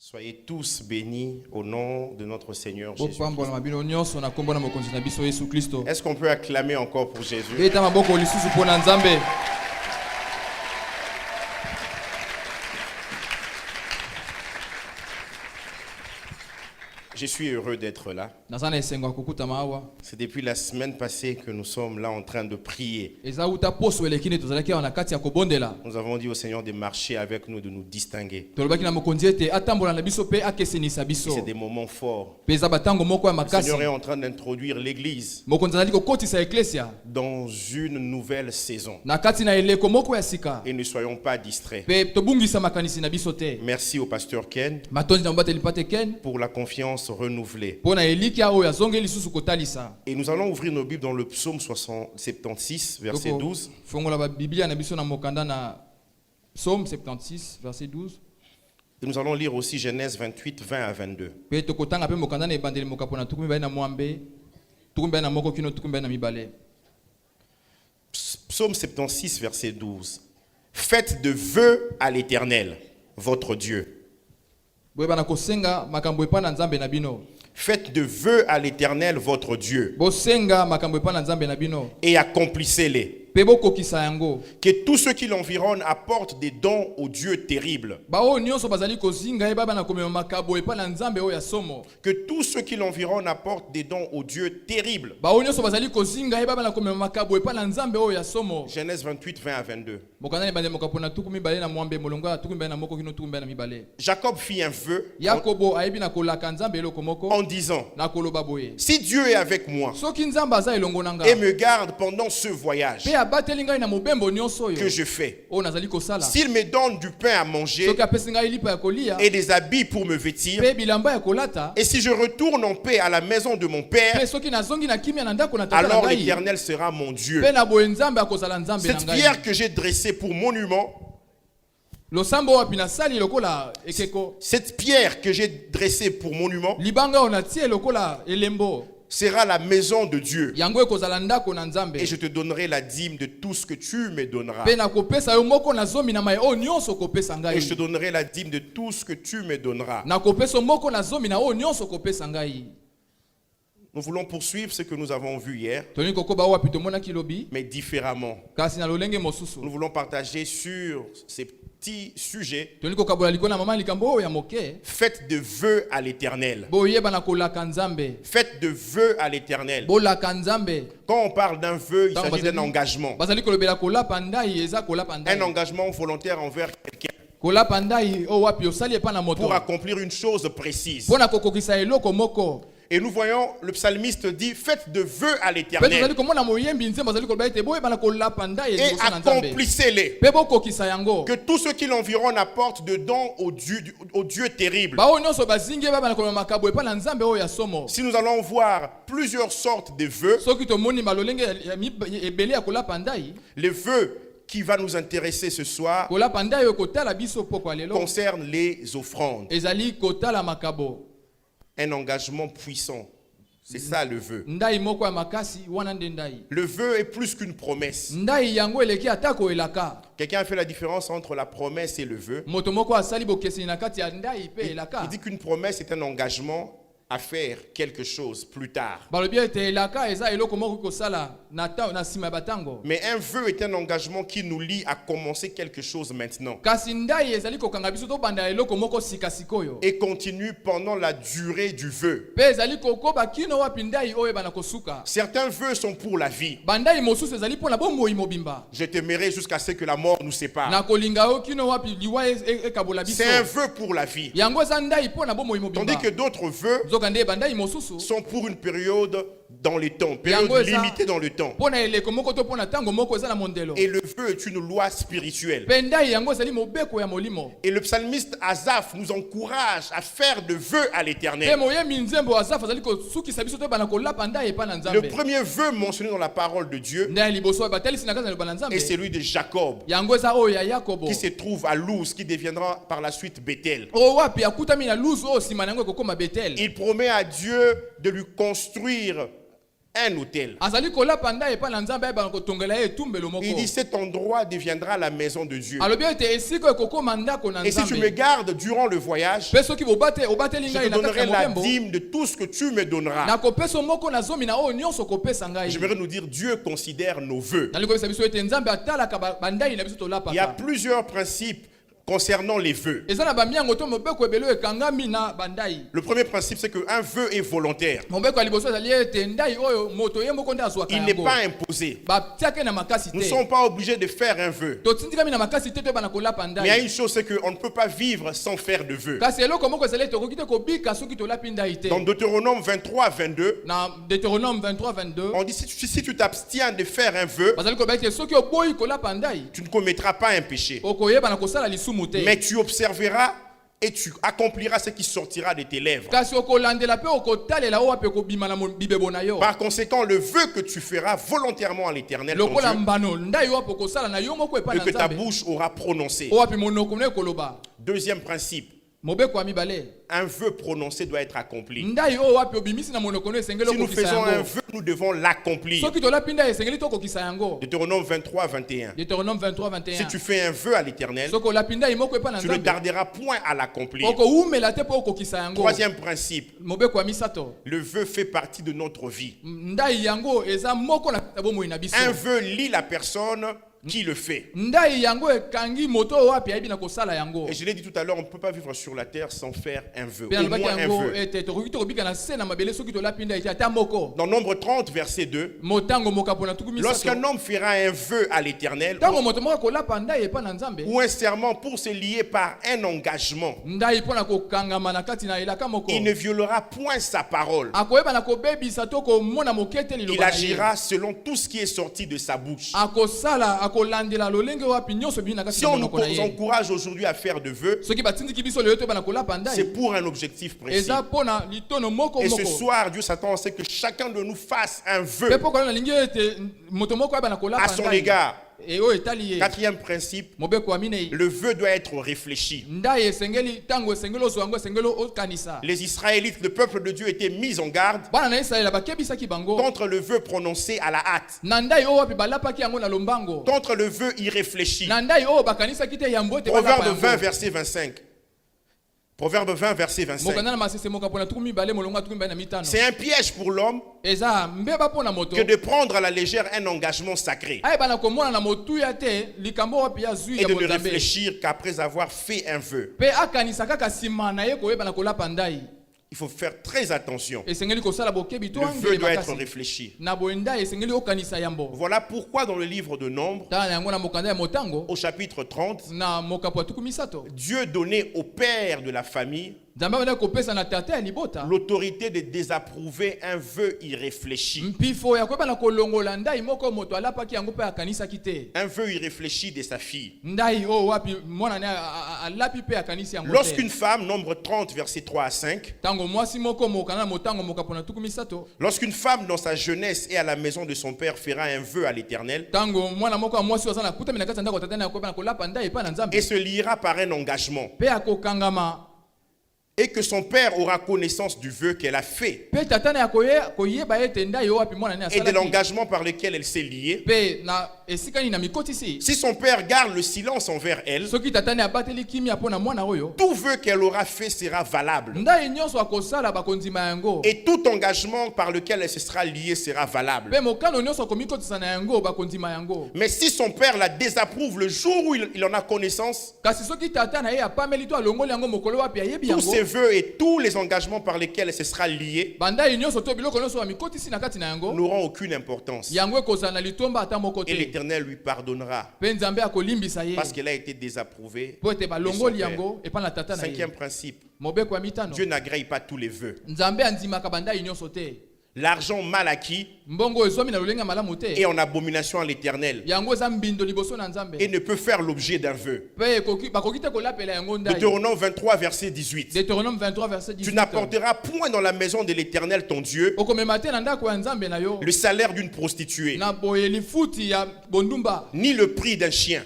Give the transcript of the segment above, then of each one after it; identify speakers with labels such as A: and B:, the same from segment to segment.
A: Soyez tous bénis au nom de notre Seigneur Jésus. Est-ce qu'on peut acclamer encore pour Jésus? Je suis heureux d'être là. C'est depuis la semaine passée que nous sommes là en train de prier. Nous avons dit au Seigneur de marcher avec nous, de nous distinguer. C'est des moments forts. Le Seigneur est en train d'introduire l'Église dans une nouvelle saison. Et ne soyons pas distraits. Merci au pasteur Ken pour la confiance renouvelée. Et nous allons ouvrir nos Bibles dans le psaume 76, verset 12.
B: Psaume 76, verset 12.
A: Et nous allons lire aussi Genèse 28, 20 à 22. Psaume 76, verset 12. Faites de vœux à l'Éternel, votre Dieu. Faites de vœux à l'Éternel, votre Dieu, et accomplissez-les. Que tous ceux qui l'environnent apportent des dons au Dieu terrible. Que tous ceux qui l'environnent apportent des dons au Dieu terrible. Genèse 28, 20 à 22. Jacob fit un vœu en disant: si Dieu est avec moi et me garde pendant ce voyage que je fais, s'il me donne du pain à manger et des habits pour me vêtir, et si je retourne en paix à la maison de mon père, alors l'Éternel sera mon Dieu. Cette pierre que j'ai dressée pour monument, cette pierre que j'ai dressée pour monument sera la maison de Dieu. Et je te donnerai la dîme de tout ce que tu me donneras. Et je te donnerai la dîme de tout ce que tu me donneras. Nous voulons poursuivre ce que nous avons vu hier, mais différemment. Nous voulons partager sur ces petits sujets. Faites de vœux à l'Éternel. Faites de vœux à l'Éternel. Quand on parle d'un vœu, il s'agit d'un engagement. Un engagement volontaire envers quelqu'un pour accomplir une chose précise. Et nous voyons, le psalmiste dit: faites de vœux à l'Éternel et accomplissez-les. Que tous ceux qui l'environnent apportent de dons au Dieu terrible. Si nous allons voir plusieurs sortes de vœux, les vœux qui va nous intéresser ce soir concerne les offrandes. Un engagement puissant. C'est ça le vœu. Le vœu est plus qu'une promesse. Quelqu'un a fait la différence entre la promesse et le vœu. Il dit qu'une promesse est un engagement à faire quelque chose plus tard. Mais un vœu est un engagement qui nous lie à commencer quelque chose maintenant et continue pendant la durée du vœu. Certains vœux sont pour la vie. Je t'aimerai jusqu'à ce que la mort nous sépare. C'est un vœu pour la vie. Tandis que d'autres vœux sont pour une période dans le temps, période limitée dans le temps. Et le vœu est une loi spirituelle. Et le psalmiste Asaph nous encourage à faire de vœux à l'Éternel. Le premier vœu mentionné dans la parole de Dieu est celui de Jacob, qui se trouve à Luz, qui deviendra par la suite Bethel. Il promet à Dieu de lui construire un autel. Il dit cet endroit deviendra la maison de Dieu. Et si tu me gardes durant le voyage, je te donnerai la dîme de tout ce que tu me donneras. J'aimerais nous dire, Dieu considère nos vœux. Il y a plusieurs principes concernant les vœux. Le premier principe, c'est qu'un vœu est volontaire. Il n'est pas imposé. Nous ne sommes pas obligés de faire un vœu. Mais il y a une chose, c'est qu'on ne peut pas vivre sans faire de vœu. Dans Deutéronome 23, 22, on dit si tu t'abstiens de faire un vœu, tu ne commettras pas un péché. Mais tu observeras et tu accompliras ce qui sortira de tes lèvres. Par conséquent, le vœu que tu feras volontairement à l'Éternel, ton Dieu, et que ta bouche aura prononcé. Deuxième principe. Un vœu prononcé doit être accompli. Si nous faisons un vœu, nous devons l'accomplir. Deutéronome 23, 21. Si tu fais un vœu à l'Éternel, tu ne tarderas point à l'accomplir. Troisième principe. Le vœu fait partie de notre vie. Un vœu lie la personne qui le fait. Et je l'ai dit tout à l'heure, on ne peut pas vivre sur la terre sans faire un vœu. Au moins un vœu. Dans Nombre 30, verset 2, lorsqu'un homme fera un vœu à l'Éternel ou un serment pour se lier par un engagement, il ne violera point sa parole. Il agira selon tout ce qui est sorti de sa bouche. Si on nous encourage aujourd'hui à faire de vœux, c'est pour un objectif précis. Et ce soir, Dieu s'attend à ce que chacun de nous fasse un vœu à son égard. Quatrième principe, le vœu doit être réfléchi. Les Israélites, le peuple de Dieu, étaient mis en garde contre le vœu prononcé à la hâte, contre le vœu irréfléchi. Proverbe 20, verset 25. Proverbe 20, verset 25. C'est un piège pour l'homme que de prendre à la légère un engagement sacré et de ne réfléchir qu'après avoir fait un vœu. Il faut faire très attention. Le vœu doit être réfléchi. Voilà pourquoi dans le livre de Nombre, au chapitre 30, Dieu donnait au père de la famille l'autorité de désapprouver un vœu irréfléchi. Un vœu irréfléchi de sa fille. Lorsqu'une femme, Nombre 30, verset 3 à 5, lorsqu'une femme dans sa jeunesse et à la maison de son père fera un vœu à l'Éternel et se liera par un engagement, et que son père aura connaissance du vœu qu'elle a fait et de l'engagement par lequel elle s'est liée. Si son père garde le silence envers elle, tout vœu qu'elle aura fait sera valable. Et tout engagement par lequel elle se sera liée sera valable. Mais si son père la désapprouve le jour où il en a connaissance, tous ses vœux et tous les engagements par lesquels elle se sera liée n'auront aucune importance. Et l'Éternel lui pardonnera parce qu'elle a été désapprouvée de son père. Cinquième principe, Dieu n'agrée pas tous les vœux. L'argent mal acquis est en abomination à l'Éternel et ne peut faire l'objet d'un vœu. Deutéronome 23, verset 18. Tu n'apporteras point dans la maison de l'Éternel ton Dieu le salaire d'une prostituée, ni le prix d'un chien.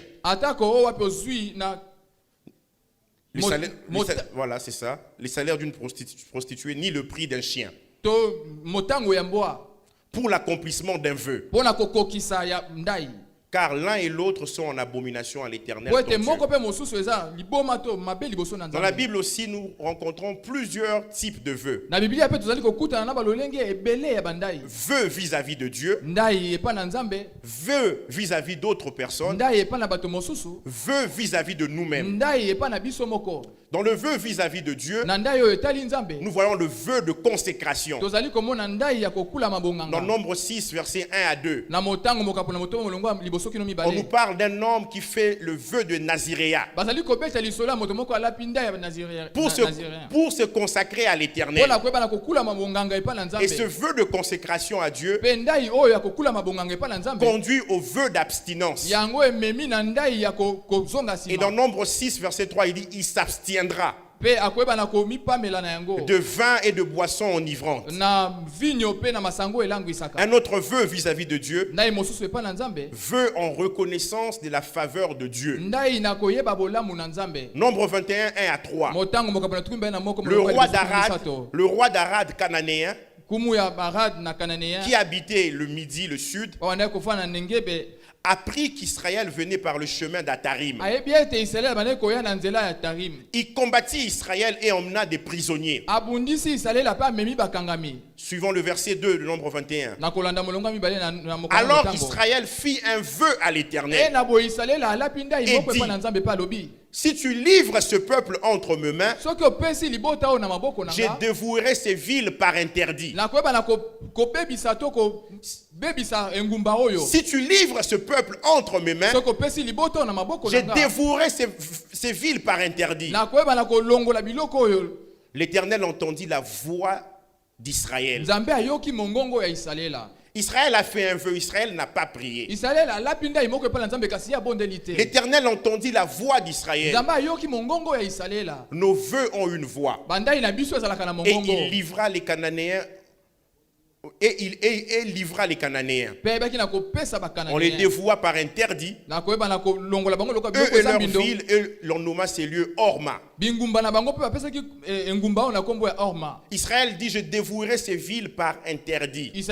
A: Voilà, c'est ça. Le salaire d'une prostituée, ni le prix d'un chien. pour l'accomplissement d'un vœu. Car l'un et l'autre sont en abomination à l'Éternel. Dans la Bible aussi, nous rencontrons plusieurs types de vœux. Vœux vis-à-vis de Dieu, vœux vis-à-vis d'autres personnes, vœux vis-à-vis de nous-mêmes. Dans le vœu vis-à-vis de Dieu, nous voyons le vœu de consécration. Dans Nombre 6, versets 1 à 2, on nous parle d'un homme qui fait le vœu de Naziréa pour se consacrer à l'Éternel. Et ce vœu de consécration à Dieu conduit au vœu d'abstinence. Et dans Nombre 6, verset 3, il dit, il s'abstiendra de vin et de boissons enivrantes. Un autre vœu vis-à-vis de Dieu, vœu en reconnaissance de la faveur de Dieu. Nombre 21, 1 à 3. Le roi d'Arad cananéen, qui habitait le midi, le sud, apprit qu'Israël venait par le chemin d'Atarim. Il combattit Israël et emmena des prisonniers. Suivant le verset 2 de Nombre 21. Alors Israël fit un vœu à l'Éternel et dit, si tu livres ce peuple entre mes mains, je dévouerai ces villes par interdit. Si tu livres ce peuple entre mes mains, je dévouerai ces villes par interdit. L'Éternel entendit la voix d'Israël. Israël a fait un vœu, Israël n'a pas prié. L'Éternel entendit la voix d'Israël. Nos vœux ont une voix. Et il livra les Cananéens. Et il livra les Cananéens. On les dévoua par interdit. Eux et leur ville, et l'on nomma ces lieux Orma. Israël dit, je dévouerai ces villes par interdit. Nous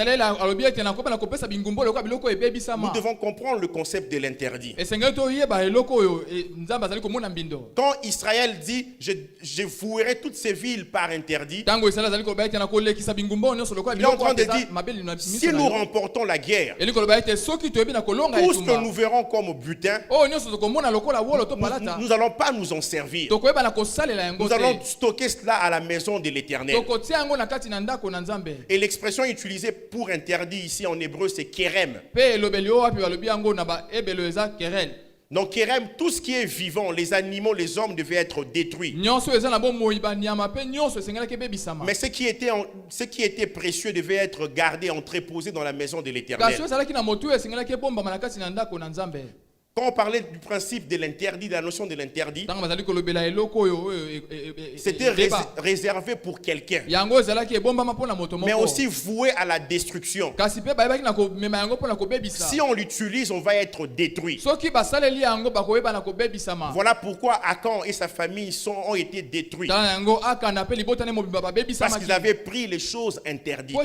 A: devons comprendre le concept de l'interdit. Quand Israël dit, je vouerai toutes ces villes par interdit, il est en train de dire, si nous remportons la guerre, tout ce que nous verrons comme butin, nous n'allons pas nous en servir. Nous allons stocker cela à la maison de l'Éternel. Et l'expression utilisée pour interdit ici en hébreu, c'est kerem. Donc kerem, tout ce qui est vivant, les animaux, les hommes devaient être détruits. Mais ce qui était précieux devait être gardé, entreposé dans la maison de l'Éternel. Quand on parlait du principe de l'interdit, de la notion de l'interdit, c'était réservé pour quelqu'un, mais aussi voué à la destruction. Si on l'utilise, on va être détruit. Voilà pourquoi Akan et sa famille ont été détruits. Parce qu'ils avaient pris les choses interdites.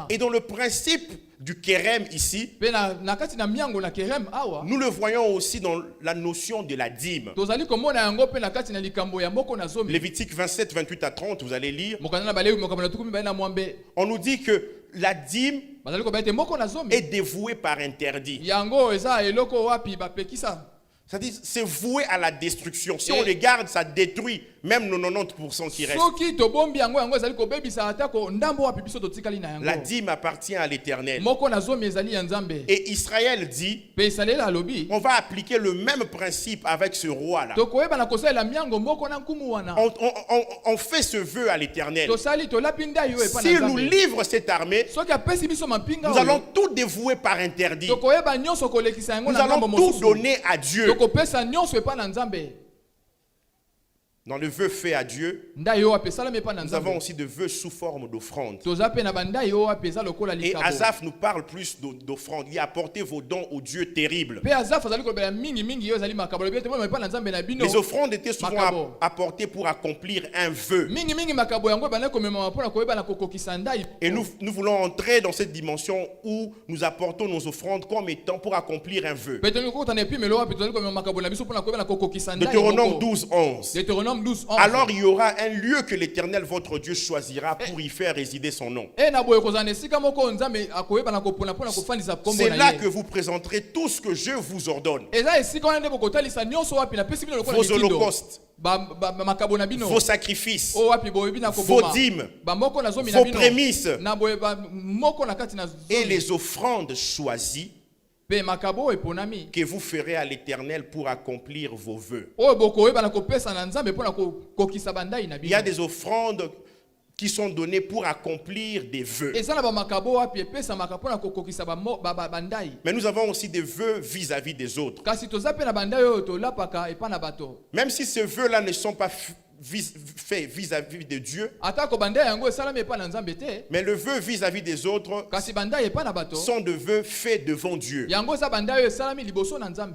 A: Et dans le principe du kerem ici, nous le voyons aussi dans la notion de la dîme. Lévitique 27, 28 à 30, vous allez lire. On nous dit que la dîme est dévouée par interdit. C'est-à-dire, c'est voué à la destruction. Si on les garde, ça détruit même 90% qui restent. La dîme appartient à l'Éternel. Et Israël dit, on va appliquer le même principe avec ce roi-là. On fait ce vœu à l'Éternel. S'il nous livre cette armée, nous allons tout dévouer par interdit. Nous allons tout donner à Dieu. Dans le vœu fait à Dieu, nous avons aussi des vœux sous forme d'offrande. Et Asaph nous parle plus d'offrande. Il a apporté vos dons au Dieu terrible. Les offrandes étaient souvent apportées pour accomplir un vœu. Et nous voulons entrer dans cette dimension où nous apportons nos offrandes comme étant pour accomplir un vœu. Deutéronome 12, 11. Alors il y aura un lieu que l'Éternel votre Dieu choisira pour y faire résider son nom. C'est là que vous présenterez tout ce que je vous ordonne. Vos holocaustes, vos sacrifices, vos dîmes, vos prémices et les offrandes choisies que vous ferez à l'Éternel pour accomplir vos vœux. Il y a des offrandes qui sont données pour accomplir des vœux. Mais nous avons aussi des vœux vis-à-vis des autres. Même si ces vœux-là ne sont pas fait vis-à-vis de Dieu, mais le vœu vis-à-vis des autres sont de vœux faits devant Dieu.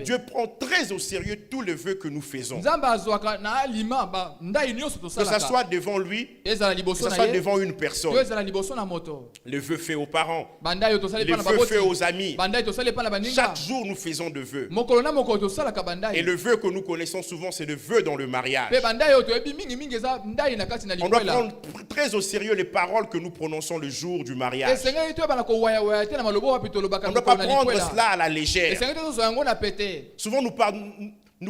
A: Dieu prend très au sérieux tous les vœux que nous faisons, que ce soit devant lui, que ce soit devant une personne, le vœu fait aux parents, le vœu fait aux amis. Chaque jour nous faisons de vœux, et le vœu que nous connaissons souvent, c'est le vœu dans le mariage. On doit prendre très au sérieux les paroles que nous prononçons le jour du mariage. On ne doit pas prendre cela à la légère. Souvent nous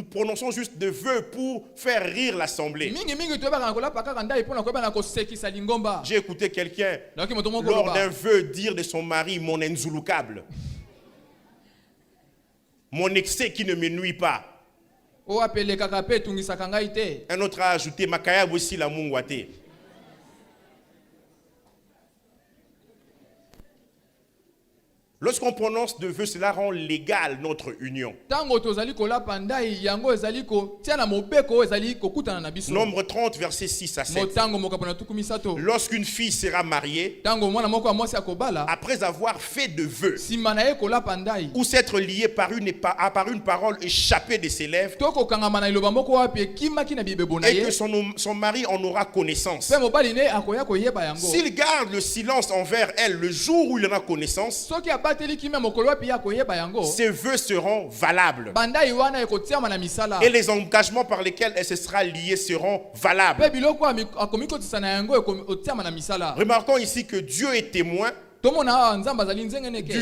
A: prononçons juste des vœux pour faire rire l'assemblée. J'ai écouté quelqu'un lors d'un vœu dire de son mari: mon inzulukable, mon excès qui ne me nuit pas. Un autre a ajouté: Makaya aussi la mungwate. Lorsqu'on prononce de vœux, cela rend légal notre union. Nombre 30, versets 6 à 7. Lorsqu'une fille sera mariée, après avoir fait de vœux, ou s'être liée par une parole échappée de ses lèvres, et que son mari en aura connaissance, s'il garde le silence envers elle le jour où il en a connaissance, ces vœux seront valables. Et les engagements par lesquels elle se sera liée seront valables. Remarquons ici que Dieu est témoin du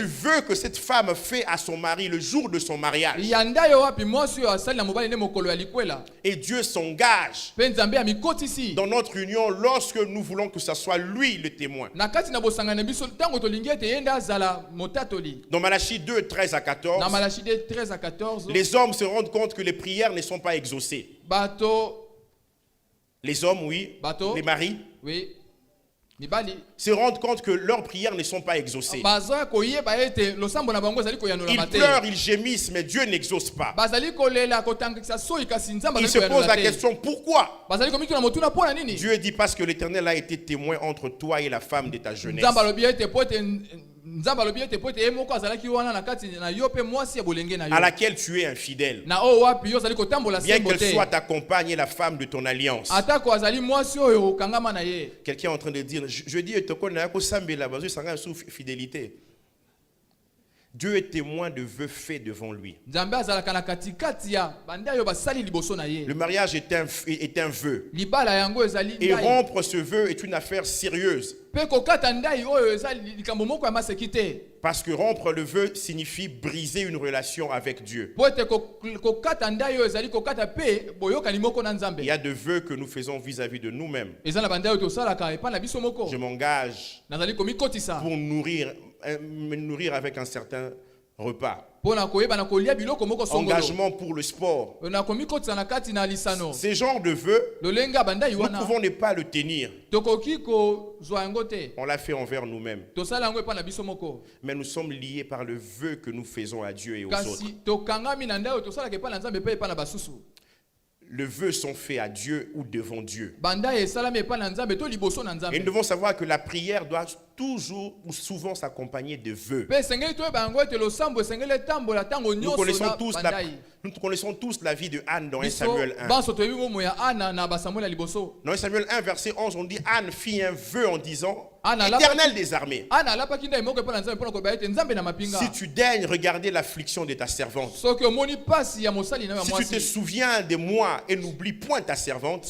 A: vœu que cette femme fait à son mari le jour de son mariage. Et Dieu s'engage dans notre union lorsque nous voulons que ce soit lui le témoin. Dans Malachie 2, 13 à 14, les hommes se rendent compte que les prières ne sont pas exaucées. Les hommes, oui. Les maris.
B: Oui.
A: Se rendent compte que leurs prières ne sont pas exaucées. Ils pleurent, ils gémissent, mais Dieu n'exauce pas. Ils se posent la question: pourquoi? Dieu dit: parce que l'Éternel a été témoin entre toi et la femme de ta jeunesse. À laquelle tu es infidèle, bien qu'elle soit ta compagne et la femme de ton alliance. Quelqu'un est en train de dire: je dis fidélité. Dieu est témoin de vœux faits devant lui. Le mariage est un vœu. Et rompre ce vœu est une affaire sérieuse. Parce que rompre le vœu signifie briser une relation avec Dieu. Il y a des vœux que nous faisons vis-à-vis de nous-mêmes. Je m'engage pour me nourrir avec un certain repas. Engagement pour le sport. Ces genres de vœux, nous pouvons ne pas le tenir. On l'a fait envers nous-mêmes. Mais nous sommes liés par le vœu que nous faisons à Dieu et aux autres. les vœux sont faits à Dieu ou devant Dieu. Et nous devons savoir que la prière doit toujours ou souvent s'accompagner de vœux. Nous connaissons tous la vie de Anne dans 1 Samuel 1. Dans 1 Samuel 1, verset 11, on dit Anne fit un vœu en disant Éternel des armées, si tu daignes regarder l'affliction de ta servante, si tu te souviens de moi et n'oublie point ta servante,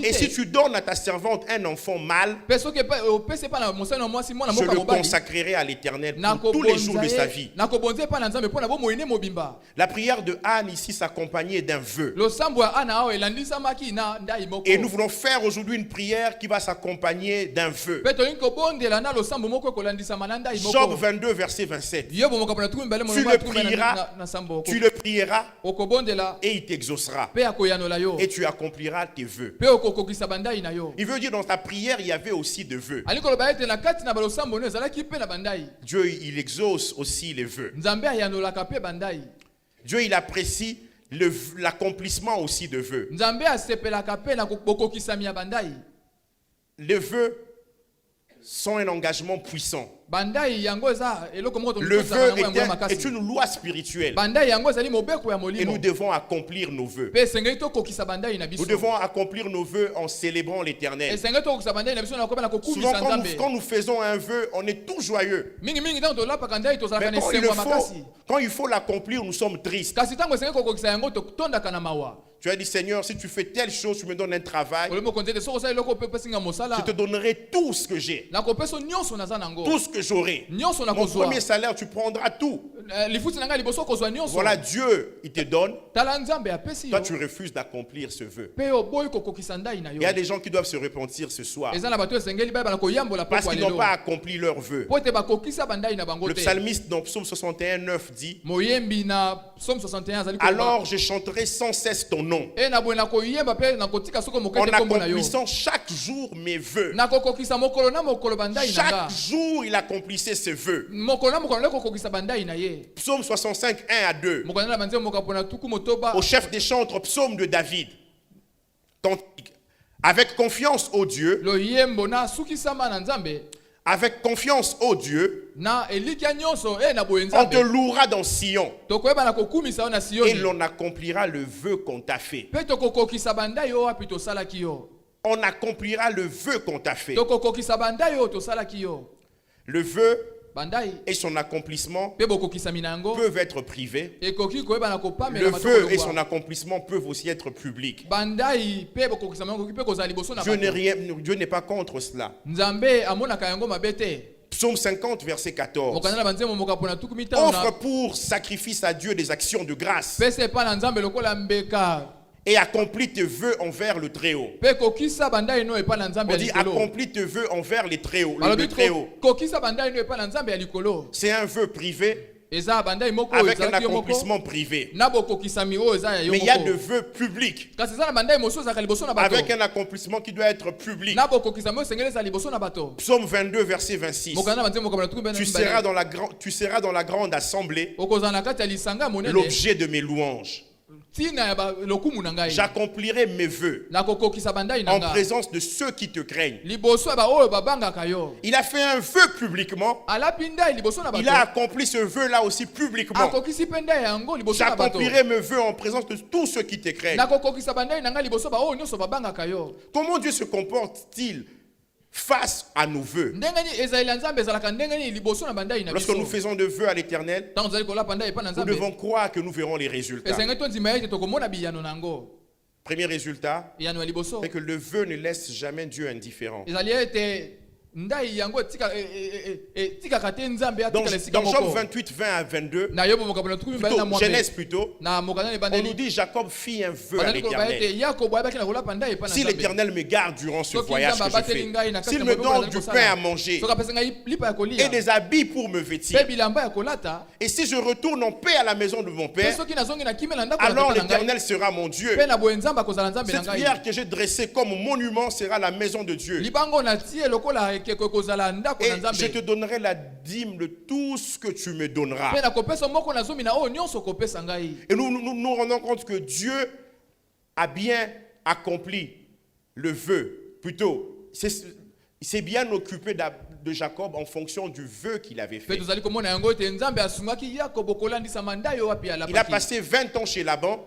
A: et si tu donnes à ta servante un enfant mâle, je le consacrerai à l'Éternel pour tous les jours de sa vie. La prière de Anne ici s'accompagnait d'un vœu. Et nous voulons faire aujourd'hui une prière qui va s'accompagner d'un vœu. Job 22 verset 27. Tu le prieras et il t'exaucera et tu accompliras tes vœux. Il veut dire dans ta prière il y avait aussi des vœux. Dieu il exauce aussi les vœux. Dieu il apprécie l'accomplissement aussi de vœux. Les vœux sont un engagement puissant. Le vœu est une loi spirituelle. Et nous devons accomplir nos vœux. Nous devons accomplir nos vœux en célébrant l'Éternel. Souvent quand nous faisons un vœu, on est tout joyeux. Mais quand il faut l'accomplir, nous sommes tristes. Tu as dit Seigneur, si tu fais telle chose, tu me donnes un travail, je te donnerai tout ce que j'ai, tout ce que j'aurai. Mon premier salaire, tu prendras tout. Voilà, Dieu, il te donne. Toi, tu refuses d'accomplir ce vœu. Il y a des gens qui doivent se repentir ce soir parce qu'ils n'ont pas accompli leur vœu. Le psalmiste dans Psaume 61, 9 dit alors je chanterai sans cesse ton nom en accomplissant chaque jour mes vœux. Chaque jour il accomplissait ses vœux. Psaume 65, 1 à 2. Au chef des chantres, psaume de David. Avec confiance au Dieu. Avec confiance au Dieu, on te louera dans Sion et l'on accomplira le vœu qu'on t'a fait. On accomplira le vœu qu'on t'a fait. Le vœu et son accomplissement peuvent être privés. Le vœu et son accomplissement peuvent aussi être publics. Dieu n'est pas contre cela. Psaume 50, verset 14. Offre pour sacrifice à Dieu des actions de grâce et accomplis tes vœux envers le Très-Haut. On dit accomplis tes vœux envers le Très-Haut. C'est un vœu privé avec un accomplissement privé. Mais il y a des vœux publics avec un accomplissement qui doit être public. Psaume 22, verset 26. Tu seras dans la grande assemblée l'objet de mes louanges. J'accomplirai mes vœux en présence de ceux qui te craignent. Il a fait un vœu publiquement. Il a accompli ce vœu-là aussi publiquement. J'accomplirai mes vœux en présence de tous ceux qui te craignent. Comment Dieu se comporte-t-il face à nos vœux? Lorsque nous faisons de vœux à l'Éternel, nous devons croire que nous verrons les résultats. Premier résultat, c'est que le vœu ne laisse jamais Dieu indifférent. Dans Job 28, 20 à 22, Genèse plutôt, on nous dit Jacob fit un vœu à l'Éternel. Si l'Éternel me garde durant ce voyage que je fais, s'il me donne du pain à manger et des habits pour me vêtir, et si je retourne en paix à la maison de mon père, alors l'Éternel sera mon Dieu. Cette pierre que j'ai dressée comme monument sera la maison de Dieu. je te donnerai la dîme de tout ce que tu me donneras. Et nous rendons compte que Dieu a bien accompli le vœu. Plutôt, il s'est bien occupé de Jacob en fonction du vœu qu'il avait fait. Il a passé 20 ans chez Laban.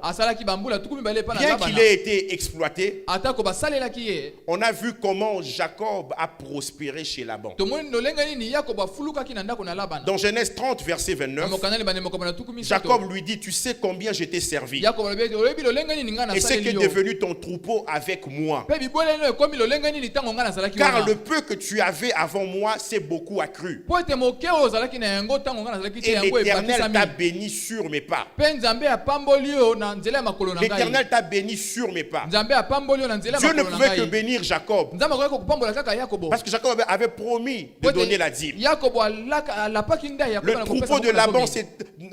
A: Bien qu'il ait été exploité, on a vu comment Jacob a prospéré chez Laban. Dans Genèse 30, verset 29, Jacob lui dit, tu sais combien je t'ai servi. Et ce qui est devenu ton troupeau avec moi. Car le peu que tu avais avant moi, c'est beaucoup accru. Et l'Éternel t'a béni sur mes pas. L'Éternel t'a béni sur mes pas. Dieu ne pouvait que bénir Jacob. Parce que Jacob avait promis de donner la dîme. Le troupeau de Laban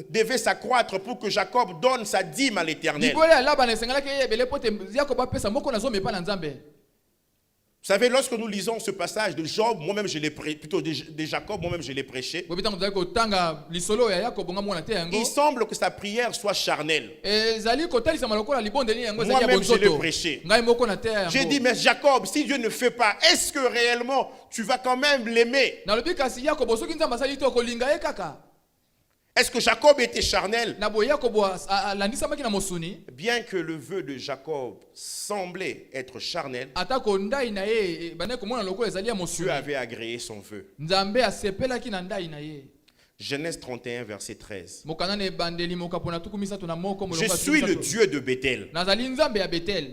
A: devait s'accroître pour que Jacob donne sa dîme à l'Éternel. Vous savez, lorsque nous lisons ce passage de Job, moi-même je l'ai prêché, plutôt de Jacob, moi-même je l'ai prêché. Il semble que sa prière soit charnelle. Moi-même je l'ai prêché. J'ai dit, mais Jacob, si Dieu ne fait pas, est-ce que réellement tu vas quand même l'aimer? Est-ce que Jacob était charnel? Bien que le vœu de Jacob semblait être charnel, Dieu avait agréé son vœu. Genèse 31, verset 13. Je suis le Dieu de Bethel,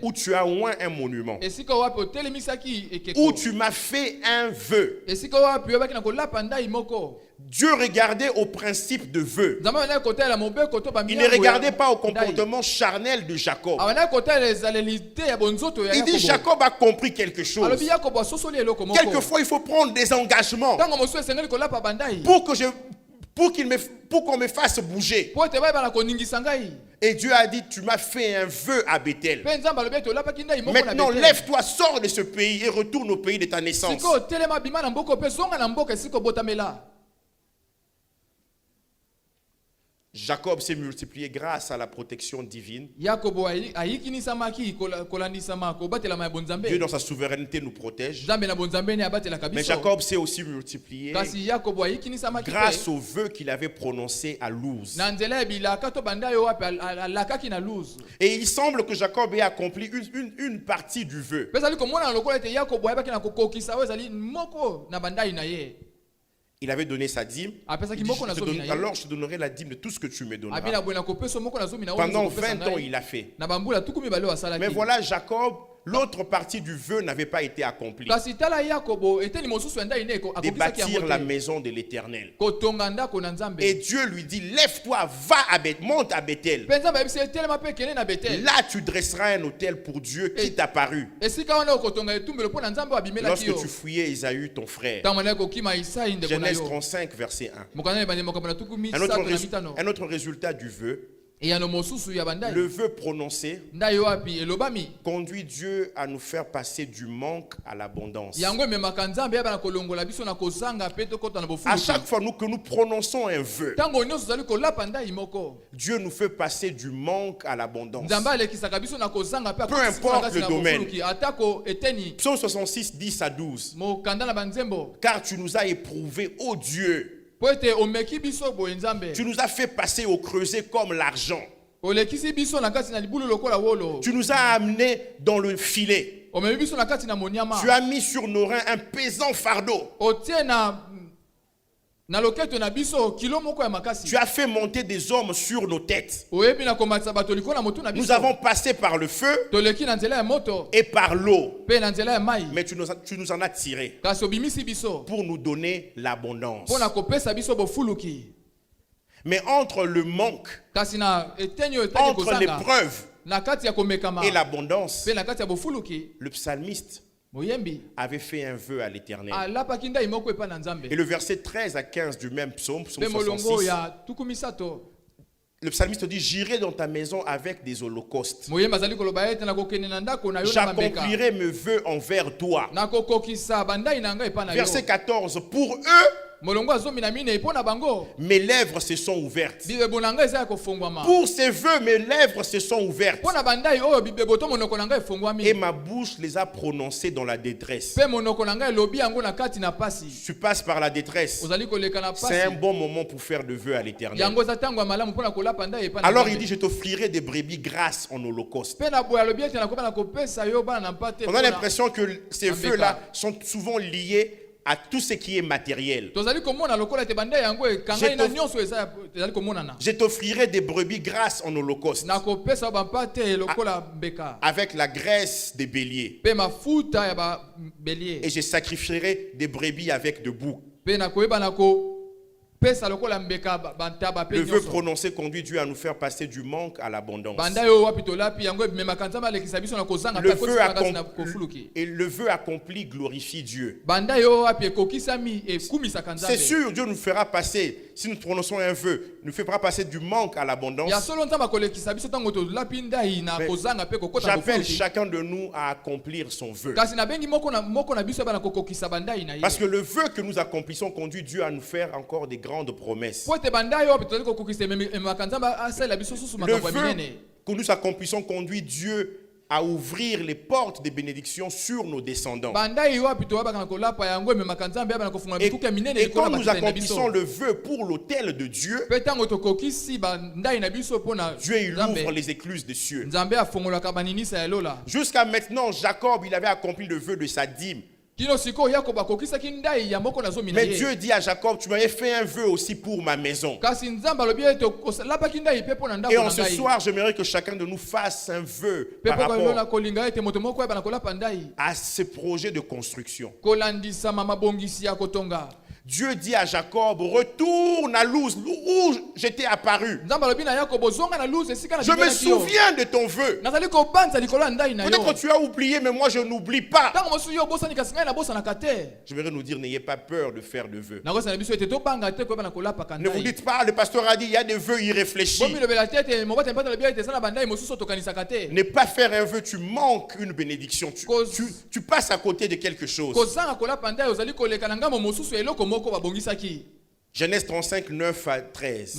A: où tu as oint un monument, où tu m'as fait un vœu. Dieu regardait au principe de vœu. Il ne regardait pas au comportement charnel de Jacob. Il dit, Jacob a compris quelque chose. Quelquefois, il faut prendre des engagements pour qu'on me fasse bouger. Et Dieu a dit, tu m'as fait un vœu à Bethel. Maintenant, lève-toi, sors de ce pays et retourne au pays de ta naissance. Jacob s'est multiplié grâce à la protection divine. Dieu dans sa souveraineté nous protège. Mais Jacob s'est aussi multiplié grâce au vœu qu'il avait prononcé à Luz. Et il semble que Jacob ait accompli une partie du vœu. Il avait donné sa dîme. Il dit, alors je te donnerai la dîme de tout ce que tu me donneras. Pendant 20 ans, il a fait. Mais voilà, Jacob, l'autre partie du vœu n'avait pas été accomplie. De bâtir la maison de l'Éternel. Et Dieu lui dit, lève-toi, monte à Bethel. Là, tu dresseras un autel pour Dieu qui t'a paru. Lorsque tu fouillais Ésaü, ton frère. Genèse 35, verset 1. Un autre résultat du vœu. Le vœu prononcé conduit Dieu à nous faire passer du manque à l'abondance. À chaque fois que nous prononçons un vœu, Dieu nous fait passer du manque à l'abondance. Peu importe le domaine. Psaume 66, 10 à 12. Car tu nous as éprouvés, ô Dieu. Tu nous as fait passer au creuset comme l'argent. Tu nous as amenés dans le filet. Tu as mis sur nos reins un pesant fardeau. Tu as fait monter des hommes sur nos têtes. Nous avons passé par le feu et par l'eau. Mais tu nous en as tirés pour nous donner l'abondance. Mais entre le manque, entre l'épreuve et l'abondance, le psalmiste avait fait un vœu à l'Éternel. Et le verset 13 à 15 du même psaume, psaume 66, Le psalmiste dit, j'irai dans ta maison avec des holocaustes. J'accomplirai mes vœux envers toi. Verset 14, pour eux, mes lèvres se sont ouvertes. Pour ces vœux, mes lèvres se sont ouvertes. Et ma bouche les a prononcés dans la détresse. Tu passes par la détresse. C'est un bon moment pour faire de vœux à l'Éternel. Alors il dit, je t'offrirai des brebis grasses en holocauste. On a l'impression que ces vœux-là sont souvent liés à tout ce qui est matériel. Je t'offrirai des brebis grasses en holocauste avec la graisse des béliers. Et je sacrifierai des brebis avec de boucs. Le vœu prononcé conduit Dieu à nous faire passer du manque à l'abondance. Le vœu accompli glorifie Dieu. C'est sûr, Dieu nous fera passer, si nous prononçons un vœu, nous fera passer du manque à l'abondance. J'appelle chacun de nous à accomplir son vœu. Parce que le vœu que nous accomplissons conduit Dieu à nous faire encore des grandes promesses. Le vœu que nous accomplissons conduit Dieu à ouvrir les portes des bénédictions sur nos descendants. Et quand nous accomplissons le vœu pour l'autel de Dieu, Dieu il ouvre les écluses des cieux. Jusqu'à maintenant, Jacob, il avait accompli le vœu de sa dîme. Mais Dieu dit à Jacob, tu m'avais fait un vœu aussi pour ma maison. Et en ce soir, j'aimerais que chacun de nous fasse un vœu par rapport à ce projet de construction. Dieu dit à Jacob, retourne à Luz où j'étais apparu. Je me souviens de ton vœu. Peut-être que tu as oublié, mais moi je n'oublie pas. Je voudrais nous dire, n'ayez pas peur de faire de vœux. Ne vous dites pas, le pasteur a dit, il y a des vœux irréfléchis. Ne pas faire un vœu, tu manques une bénédiction. Tu passes à côté de quelque chose. Genèse 35, 9 à 13.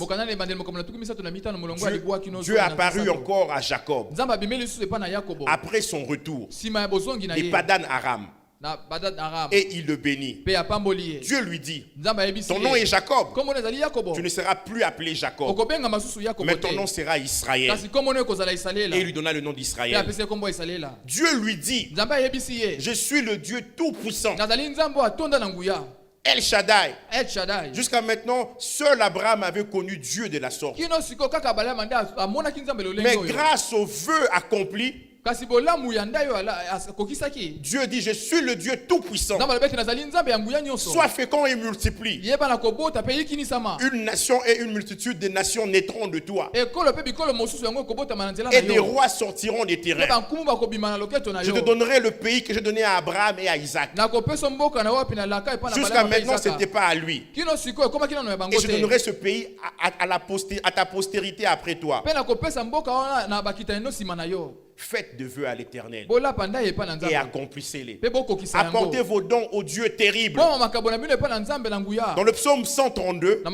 A: Dieu est apparu encore à Jacob après son retour de Padan Aram. Et il le bénit. Dieu lui dit, ton nom est Jacob. Tu ne seras plus appelé Jacob, mais ton nom sera Israël. Et il lui donna le nom d'Israël. Dieu lui dit, je suis le Dieu tout-puissant, El Shaddai. Jusqu'à maintenant, seul Abraham avait connu Dieu de la sorte. Mais grâce au vœu accompli, Dieu dit, je suis le Dieu tout-puissant. Sois fécond et multiplie. Une nation et une multitude de nations naîtront de toi. Et des rois sortiront des terrains. Je te donnerai le pays que j'ai donné à Abraham et à Isaac. Jusqu'à maintenant, ce n'était pas à lui. Et je donnerai ce pays à ta postérité après toi. Faites de vœux à l'Éternel et accomplissez-les. Apportez vos dons au Dieu terrible. Dans le psaume 132,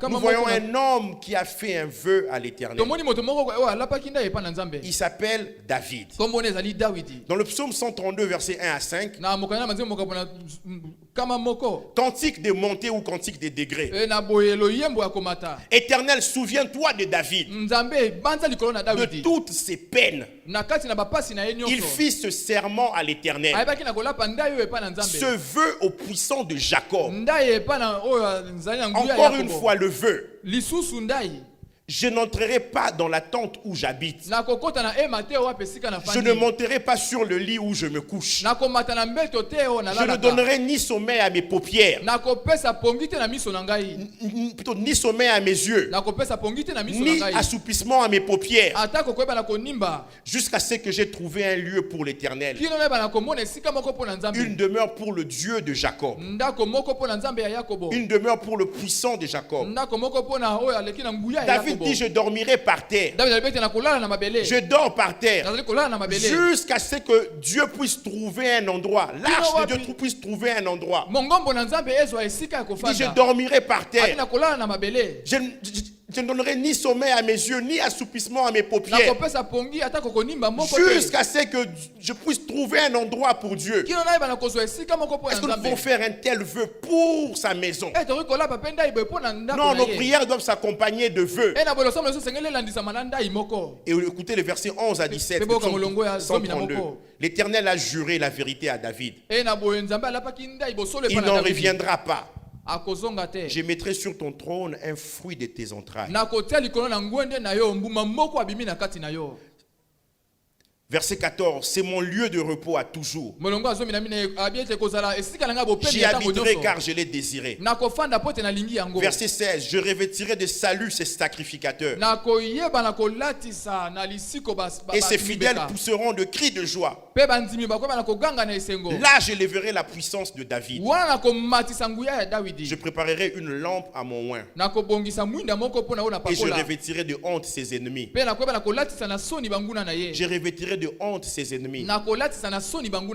A: nous voyons un homme qui a fait un vœu à l'Éternel. Il s'appelle David. Dans le psaume 132, versets 1 à 5, cantique des montées ou cantique des degrés. Éternel, souviens-toi de David, de toutes ses peines. Il fit ce serment à l'Éternel, ce vœu au puissant de Jacob. Encore une fois le vœu. Je n'entrerai pas dans la tente où j'habite. Je ne monterai pas sur le lit où je me couche. Je ne donnerai ni sommeil à mes paupières, plutôt ni sommeil à mes yeux, ni assoupissement à mes paupières, jusqu'à ce que j'ai trouvé un lieu pour l'Éternel, une demeure pour le Dieu de Jacob, une demeure pour le puissant de Jacob. David David dit, je dormirai par terre. Je dors par terre. Jusqu'à ce que Dieu puisse trouver un endroit. L'arche de Dieu puisse trouver un endroit. Il dit, je dormirai par terre. Je ne donnerai ni sommeil à mes yeux, ni assoupissement à mes paupières. Jusqu'à ce que je puisse trouver un endroit pour Dieu. Est-ce que nous pouvons faire un tel vœu pour sa maison? Non, nos prières doivent s'accompagner de vœux. Et écoutez le verset 11 à 17. 132. L'Éternel a juré la vérité à David. Il n'en reviendra pas. Je mettrai sur ton trône un fruit de tes entrailles. Verset 14, c'est mon lieu de repos à toujours. J'y habiterai car je l'ai désiré. Verset 16, je revêtirai de salut ses sacrificateurs. Et ses fidèles pousseront de cris de joie. Là, je lèverai la puissance de David. Je préparerai une lampe à mon oint. Et je revêtirai de honte ses ennemis. Je revêtirai de honte ses ennemis.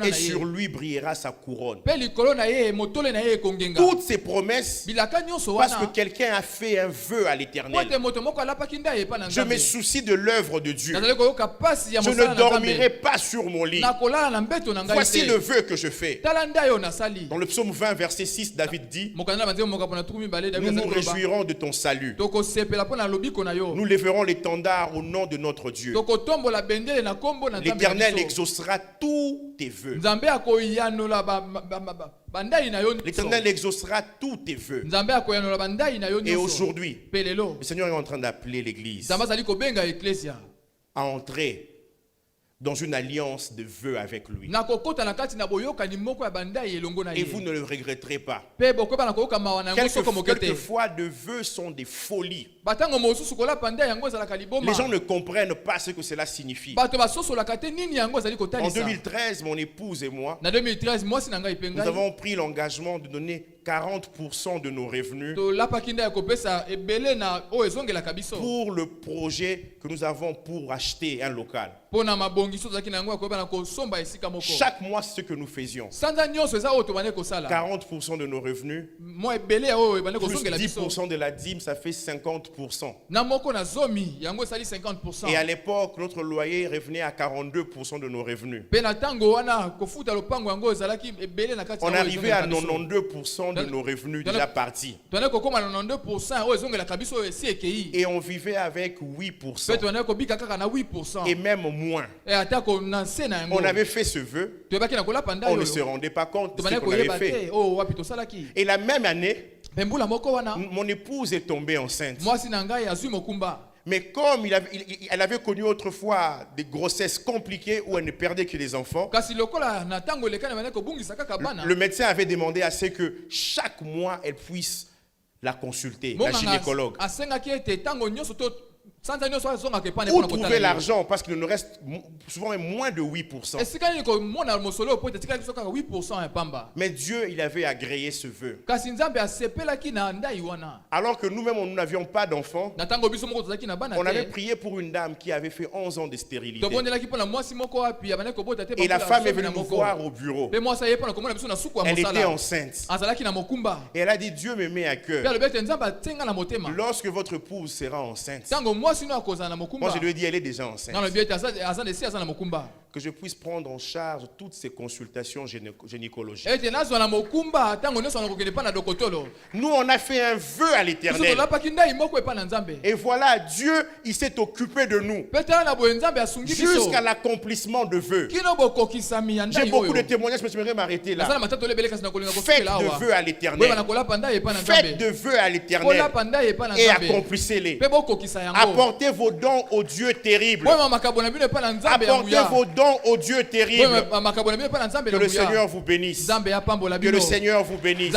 A: Et sur lui brillera sa couronne. Toutes ces promesses, parce que quelqu'un a fait un vœu à l'Éternel. Je me soucie de l'œuvre de Dieu. Je ne dormirai pas sur mon lit. Voici le vœu que je fais. Dans le psaume 20, verset 6, David dit, nous nous réjouirons de ton salut. Nous lèverons l'étendard au nom de notre Dieu. L'Éternel exaucera tous tes vœux. L'Éternel exaucera tous tes vœux. Et aujourd'hui, le Seigneur est en train d'appeler l'Église à entrer dans une alliance de vœux avec lui. Et vous ne le regretterez pas. Quelquefois, de vœux sont des folies. Les gens ne comprennent pas ce que cela signifie. En 2013, mon épouse et moi, nous avons pris l'engagement de donner 40% de nos revenus pour le projet que nous avons pour acheter un local. Chaque mois, c'est ce que nous faisions. 40% de nos revenus, plus 10% de la dîme, ça fait 50%. Et à l'époque, notre loyer revenait à 42% de nos revenus. On arrivait à 92% de nos revenus déjà partis. Et on vivait avec 8%. Et même moins. On avait fait ce vœu. On ne se rendait pas compte de ce qu'on avait fait. Et la même année, mon épouse est tombée enceinte. Mais comme elle avait connu autrefois des grossesses compliquées où elle ne perdait que des enfants, le médecin avait demandé à ce que chaque mois elle puisse la consulter, la gynécologue. Où trouver l'argent parce qu'il nous reste souvent moins de 8%. Mais Dieu, il avait agréé ce vœu. Alors que nous-mêmes, nous n'avions pas d'enfants, on avait prié pour une dame qui avait fait 11 ans de stérilité. Et la femme est venue nous voir au bureau. Elle était enceinte. Et elle a dit, Dieu me met à cœur. Lorsque votre épouse sera enceinte, moi je lui ai dit, elle est déjà enceinte. Que je puisse prendre en charge toutes ces consultations gynécologiques. Nous, on a fait un vœu à l'Éternel. Et voilà, Dieu, il s'est occupé de nous jusqu'à l'accomplissement de vœux. J'ai beaucoup de témoignages, mais je vais m'arrêter là. Faites de vœux à l'Éternel. Faites de vœux à l'Éternel et accomplissez-les. Apportez vos dons au Dieu terrible. Apportez vos dons au Dieu terrible. Que le Seigneur vous bénisse. Que le Seigneur vous bénisse.